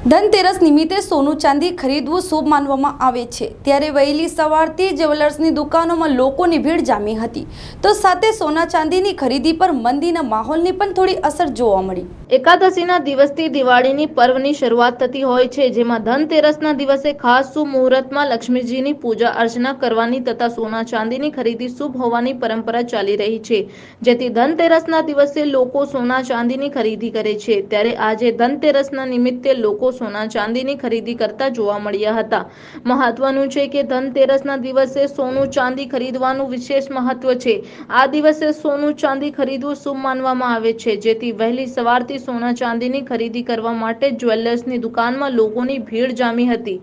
ધનતેરસ નિમિત્તે સોનું ચાંદી ખરીદવું શુભ માનવામાં આવે છે, ત્યારે વહેલી સવારથી જ્વેલર્સની દુકાનોમાં લોકોની ભીડ જામી હતી, તો સાથે સોના ચાંદીની ખરીદી પર મંદીના માહોલની પણ થોડી અસર જોવા મળી। એકાદશીના દિવસથી દિવાળીની પર્વની શરૂઆત થતી હોય છે, જેમાં ધનતેરસના દિવસે ખાસ શુભ મુહૂર્તમાં લક્ષ્મીજીની પૂજા અર્ચના કરવાની તથા સોના ચાંદીની ખરીદી શુભ હોવાની પરંપરા ચાલી રહી છે, જેથી ધનતેરસના દિવસે લોકો સોના ચાંદીની ખરીદી કરે છે। ત્યારે આજે ધનતેરસના નિમિત્તે લોકો સોના ચાંદીની ખરીદી કરતા જોવા મળ્યા હતા। મહત્વનું છે કે ધનતેરસના દિવસે સોનું ચાંદી ખરીદવાનું વિશેષ મહત્વ છે। આ દિવસે સોનું ચાંદી ખરીદવું શુભ માનવામાં આવે છે, જેથી વહેલી સવારથી સોના ચાંદીની ખરીદી કરવા માટે જ્વેલર્સની દુકાનમાં લોકોની ભીડ જામી હતી।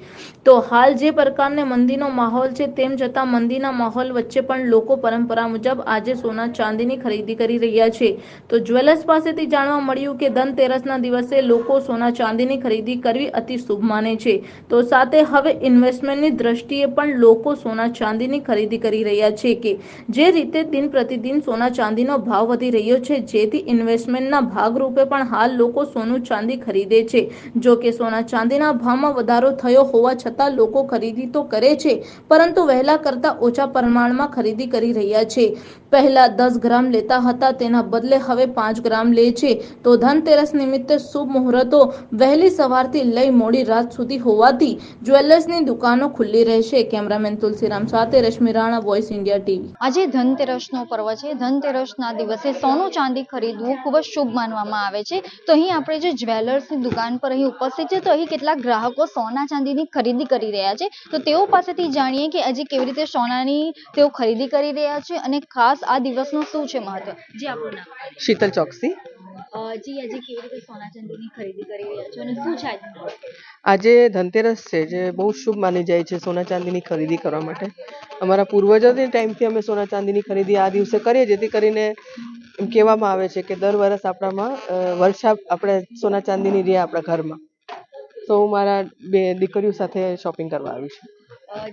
તો હાલ જે પ્રકારને મંદીનો માહોલ છે, તેમ છતાં મંદીના માહોલ વચ્ચે પણ લોકો પરંપરા મુજબ આજે સોના ચાંદીની ખરીદી કરી રહ્યા છે। તો જ્વેલર્સ પાસેથી જાણવા મળ્યું કે ધનતેરસના દિવસે લોકો સોના ચાંદીની ખરીદી કરવી અતિ શુભ માને છે, તો સાથે હવે ઇન્વેસ્ટમેન્ટની દ્રષ્ટિએ પણ લોકો સોના ચાંદીની ખરીદી કરી રહ્યા છે કે જે રીતે દિન પ્રતિદિન સોના ચાંદીનો ભાવ વધી રહ્યો છે, જેથી ઇન્વેસ્ટમેન્ટના ભાગરૂપે પણ હાલ લોકો સોનું ચાંદી ખરીદે છે। જો કે સોના ચાંદીના ભાવમાં વધારો થયો હોવા છતાં લોકો ખરીદી તો કરે છે, પરંતુ વહેલા કરતા ઓછા પ્રમાણમાં ખરીદી કરી રહ્યા છે। પહેલા 10 ગ્રામ લેતા હતા, તેના બદલે હવે 5 ગ્રામ લે છે। તો ધનતેરસ નિમિત્તે શુભ મુહૂર્તો વહેલી સવારથી લઈ મોડી રાત સુધી હોવાથી જ્વેલર્સની દુકાનો ખુલ્લી રહેશે। કેમેરામેન તુલસીરામ સાથે Rashmi Rana, voice India TV. આજે ધનતેરસનો પર્વ છે। ધનતેરસના દિવસે સોનું ચાંદી ખરીદવું ખૂબ જ શુભ માનવામાં આવે છે। તો અહીં આપણે જે જ્વેલર્સની દુકાન પર અહીં ઉપસ્થિત છે, તો અહીં કેટલાક ગ્રાહકો સોના ચાંદીની ખરીદી કરી રહ્યા છે, તો તેઓ પાસેથી જાણીએ કે આજે કેવી રીતે સોનાની તેઓ ખરીદી કરી રહ્યા છે અને ખાસ આ દિવસનું શું છે મહત્વ। જી આપણું નામ? શીતલ ચોકસી। જી આજે કેવી રીતે સોના ચાંદીની ખરીદી કરી રહ્યા છો અને શું છે આજનું? આજે ધનતેરસ છે, જે બહુ શુભ માની જાય છે સોના ચાંદીની ખરીદી કરવા માટે। અમારા પૂર્વજોની ટાઈમથી અમે સોના ચાંદીની ખરીદી આ દિવસે કરીએ, જેથી કરીને એમ કહેવામાં આવે છે કે દર વર્ષ આપણામાં વર્ષા આપણે સોના ચાંદીની રહે આપણા ઘરમાં। તો હું મારા બે દીકરીઓ સાથે શોપિંગ કરવા આવી છું।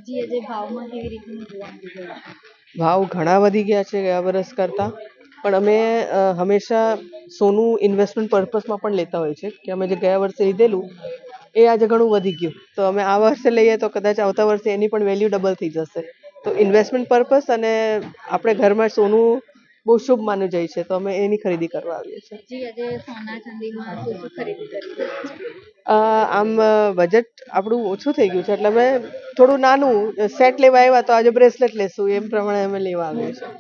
જી આજે ભાવમાં કેવી રીતનું જોવા મળી રહ્યું છે? ભાવ ઘણા વધી ગયા છે ગયા વર્ષ કરતાં, પણ અમે હંમેશા સોનું ઇન્વેસ્ટમેન્ટ પર્પઝમાં પણ લેતા હોય છે કે અમે જે ગયા વર્ષે લીધેલું એ આજે ઘણું વધી ગયું, તો અમે આ વર્ષે લઈએ તો કદાચ આવતા વર્ષે એની પણ વેલ્યુ ડબલ થઈ જશે। તો ઇન્વેસ્ટમેન્ટ પર્પઝ અને આપણે ઘરમાં સોનું બહુ શુભ માનું જાય છે, તો અમે એની ખરીદી કરવા આવીએ છીએ। જી આજે સોના ચાંદીમાં શું શું ખરીદી કરી રહ્યા છો? આમ બજેટ આપણું ઓછું થઈ ગયું છે, એટલે અમે થોડું નાનું સેટ લેવા આવ્યા, તો આજે બ્રેસલેટ લેશું એમ પ્રમાણે અમે લેવા આવીએ છીએ।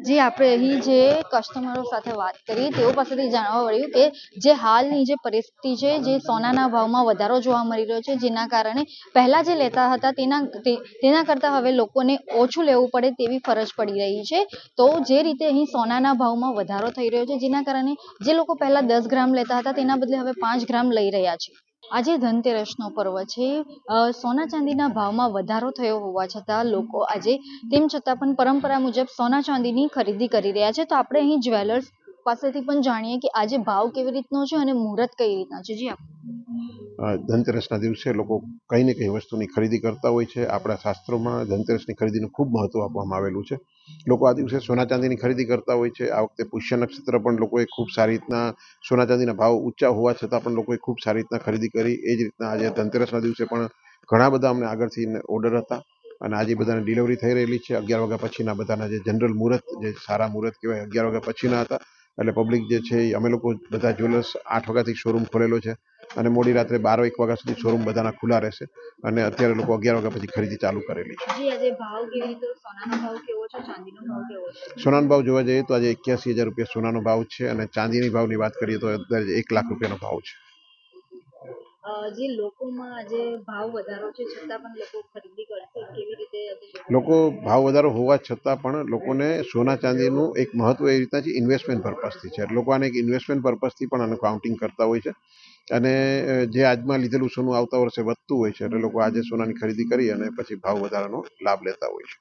જે આપણે અહીં જે કસ્ટમરો સાથે વાત કરી, તેઓ પાસેથી જાણવા મળ્યું કે જે હાલની જે પરિસ્થિતિ છે, જે સોનાના ભાવમાં વધારો જોવા મળી રહ્યો છે, જેના કારણે પહેલા જે લેતા હતા તેના કરતાં હવે લોકોને ઓછું લેવું પડે તેવી ફરજ પડી રહી છે। તો જે રીતે અહીં સોનાના ભાવમાં વધારો થઈ રહ્યો છે, જેના કારણે જે લોકો પહેલા 10 ગ્રામ લેતા હતા, તેના બદલે હવે 5 ગ્રામ લઈ રહ્યા છે। આજે ધનતેરસનો પર્વ છે, સોના ચાંદીના ભાવમાં વધારો થયો હોવા છતાં લોકો આજે તેમ છતાં પણ પરંપરા મુજબ સોના ચાંદીની ખરીદી કરી રહ્યા છે। તો આપણે અહીં જ્વેલર્સ પાસેથી પણ જાણીએ કે આજે ભાવ કેવી રીતનો છે અને મુહૂર્ત કઈ રીતના છે। જી ધનતેરસના દિવસે લોકો કંઈ ને કંઈ વસ્તુની ખરીદી કરતા હોય છે। આપણા શાસ્ત્રોમાં ધનતેરસની ખરીદીનું ખૂબ મહત્વ આપવામાં આવેલું છે। લોકો આ દિવસે સોના ચાંદીની ખરીદી કરતા હોય છે। આ વખતે પુષ્ય નક્ષત્ર પણ લોકોએ ખૂબ સારી રીતના સોના ચાંદીના ભાવ ઊંચા હોવા છતાં પણ લોકોએ ખૂબ સારી રીતના ખરીદી કરી। એ જ રીતના આજે ધનતેરસના દિવસે પણ ઘણા બધા અમને આગળથી ઓર્ડર હતા અને આજે બધાને ડિલિવરી થઈ રહેલી છે। 11 વાગ્યા પછીના બધાના જે જનરલ મુહૂર્ત, જે સારા મુહૂર્ત કહેવાય, 11 વાગ્યા પછીના હતા। એટલે પબ્લિક જે છે એ અમે લોકો બધા જ્વેલર્સ 8 વાગ્યાથી શોરૂમ ખોલેલો છે અને મોડી રાત્રે 12-1 વાગ્યા સુધી શોરૂમ બધાના ખુલ્લા રહેશે અને અત્યારે લોકો 11 વાગ્યા પછી ખરીદી ચાલુ કરેલી છે। જી આજે ભાવ કેવી રીતે, સોનાનો ભાવ કેવો છે, ચાંદીનો ભાવ કેવો છે? સોનાનો ભાવ જોવા જઈએ તો આજે 81,000 રૂપિયા સોનાનો ભાવ છે અને ચાંદીની ભાવની વાત કરીએ તો અત્યારે 1 લાખ રૂપિયાનો ભાવ છે। જે લોકોમાં આજે ભાવ વધારો છે, છતાં પણ લોકો ખરીદી કરશે કેવી રીતે? લોકો ભાવ વધારો હોવા છતાં પણ લોકોને સોના ચાંદીનું એક મહત્વ એ રીતના છે, ઇન્વેસ્ટમેન્ટ પર્પઝથી છે। લોકો આને એક ઇન્વેસ્ટમેન્ટ પર્પઝથી પણ આનું કાઉન્ટિંગ કરતા હોય છે અને જે આજમાં લીધેલું સોનું આવતા વર્ષે વધતું હોય છે, એટલે લોકો આજે સોનાની ખરીદી કરી અને પછી ભાવ વધારાનો લાભ લેતા હોય છે।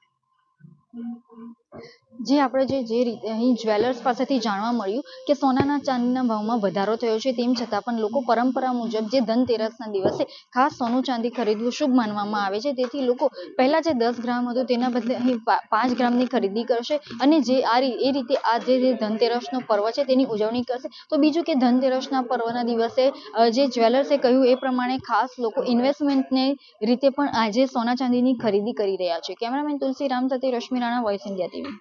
જે આપણે જે રીતે અહીં જ્વેલર્સ પાસેથી જાણવા મળ્યું કે સોનાના ચાંદીના ભાવમાં વધારો થયો છે, તેમ છતાં પણ લોકો પરંપરા મુજબ જે ધનતેરસના દિવસે ખાસ સોનું ચાંદી ખરીદવું શુભ માનવામાં આવે છે. તેથી લોકો પહેલા જે 10 ગ્રામ હતું તેના બદલે અહીં 5 ગ્રામની ખરીદી કરશે અને એ રીતે આ જે ધનતેરસનો પર્વ છે તેની ઉજવણી કરશે. તો બીજું કે ધનતેરસના પર્વના દિવસે જે જ્વેલર્સે કહ્યું એ પ્રમાણે ખાસ લોકો ઇન્વેસ્ટમેન્ટને રીતે પણ આજે સોના ચાંદીની ખરીદી કરી રહ્યા છે. કેમેરામેન તુલસી રામ સાથે Rashmi Rana, voice India TV.